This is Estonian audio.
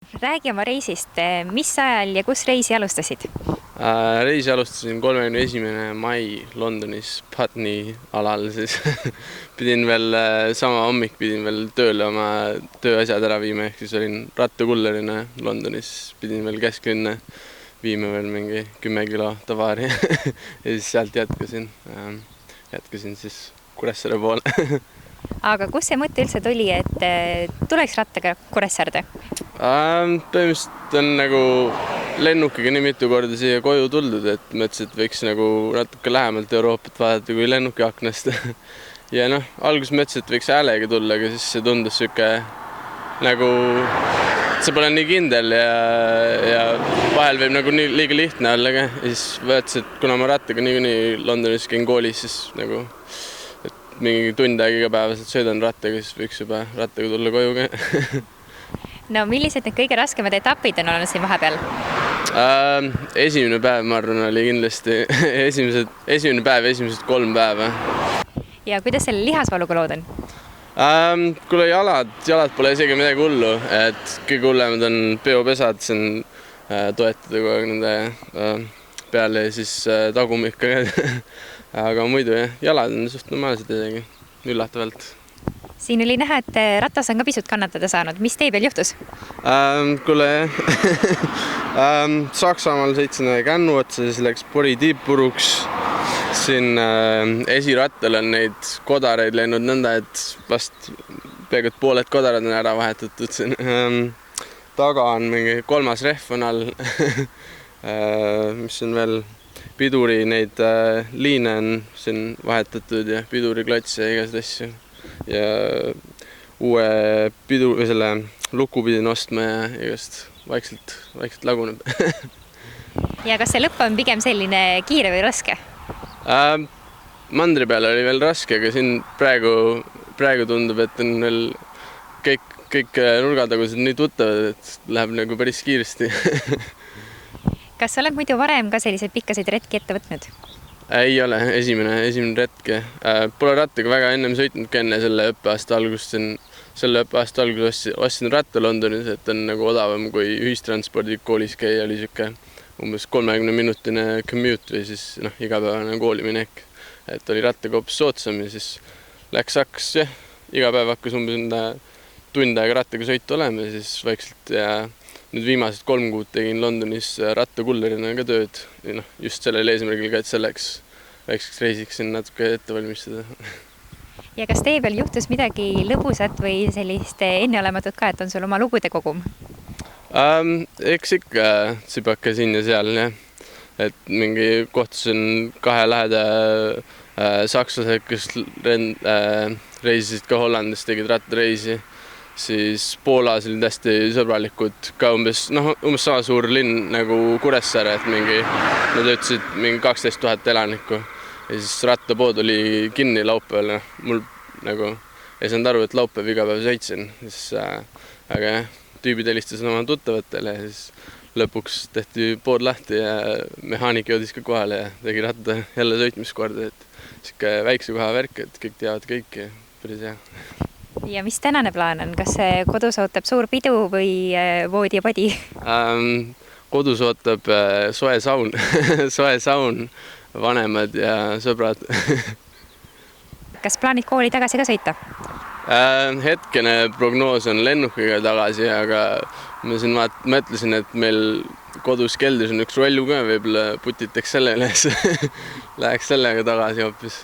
Räägi oma reisist, mis ajal ja kus reisi alustasid? Reisi alustasin 31. mai Londonis Putney alal, siis pidin veel sama hommik pidin veel tööle oma tööasjad ära viima, ehk siis olin rattakullerina Londonis, pidin veel kesklinna viima veel mingi 10 kilo tavaari ja siis sealt jätkasin siis Kuressaare poole. Aga kus see mõte üldse tuli, et tuleks rattaga Kuressaarde? Põhimõtteliselt on nagu lennukiga nii mitu korda siia koju tuldud, et mõtlesin, et võiks nagu natuke lähemalt Euroopat vaadata kui lennuki aknast. Ja noh, alguses mõtlesin, et võiks häälega tulla, aga siis see tundus siuke nagu see pole nii kindel ja vahel võib nagu nii liiga lihtne olla ka. Ja siis võtsin, et kuna ma rattaga niikuinii Londonis käin koolis, siis nagu mingi tund aega igapäevaselt sõidan rattaga, siis võiks juba rattaga tulla koju ka. No millised need kõige raskemad etapid on olnud siin vahepeal? Esimene päev, ma arvan, oli kindlasti esimene päev, esimesed 3 päeva. Ja kuidas selle lihasvaluga lood on? Kuule, jalad pole isegi midagi hullu, et kõige hullemad on peopesad, see on toetada kogu aeg nende peale ja siis tagumikka. Aga muidu jah, jalad on suht normaalsed isegi, üllatavalt. Siin oli näha, et ratas on ka pisut kannatada saanud. Mis tee peal juhtus? Kuule, Saksamaal sõitsin kännu otsa, siis läks pori tiibpuruks. Siin esirattal on neid kodareid läinud nõnda, et vast peaaegu pooled kodarad on ära vahetatud. Siin taga on mingi 3. rehv on all, mis on veel piduri neid liine on siin vahetatud ja piduriklats ja igast asju. Ja uue selle luku pidin ostma ja igast vaikselt laguneb. Ja kas see lõpp on pigem selline kiire või raske? Mandri peal oli veel raske, aga siin praegu tundub, et on veel kõik nurgatagused nii tuttavad, et läheb nagu päris kiiresti. Kas sa oled muidu varem ka selliseid pikkasid retki ette võtnud? Ei ole, esimene retke. Pole rattaga väga ennem sõitnud enne selle õppeaasta algust. Selle õppeaasta alguses ostsin ratta Londonis, et on nagu odavam kui ühistranspordi koolis käia, oli siuke umbes 30-minutine commute või siis igapäevane kooliminek. Et oli rattaga hoopis soodsam ja siis hakkas iga päev hakkas umbes tund aega rattaga sõitu olema ja siis vaikselt ja nüüd viimased 3 kuud tegin Londonis rattakullerina ka tööd. Just sellel eesmärgil ka, et selleks väikseks reisiks siin natuke ette valmistada. Ja kas tee peal juhtus midagi lõbusat või sellist enneolematut ka, et on sul oma lugude kogum? Eks ikka tsipake siin ja seal, jah. Et mingi kohtusin 2 läheda sakslased, kes reisisid ka Hollandis, tegid rattareisi. Siis Poolas olid hästi sõbralikud, ka umbes sama suur linn nagu Kuressaare, et nad ütlesid mingi 12 000 elanikku. Ja siis rattapood oli kinni laupäeval, mul nagu ei saanud aru, et laupäev iga päev sõitsin. Aga tüübid helistasid oma tuttavatele ja siis lõpuks tehti pood lahti ja mehaanik jõudis ka kohale ja tegi ratta jälle sõitmiskorda. Et siuke väikse koha värk, et kõik teavad kõiki, päris hea. Ja mis tänane plaan on? Kas kodus ootab suur pidu või voodi ja padi? Kodus ootab soe saun, vanemad ja sõbrad. Kas plaanid kooli tagasi ka sõita? Hetkene prognoos on lennukiga tagasi, aga ma siin mõtlesin, et meil kodus keldris on üks rollu ka, võib-olla putitaks selle üles. Läheks sellega tagasi hoopis.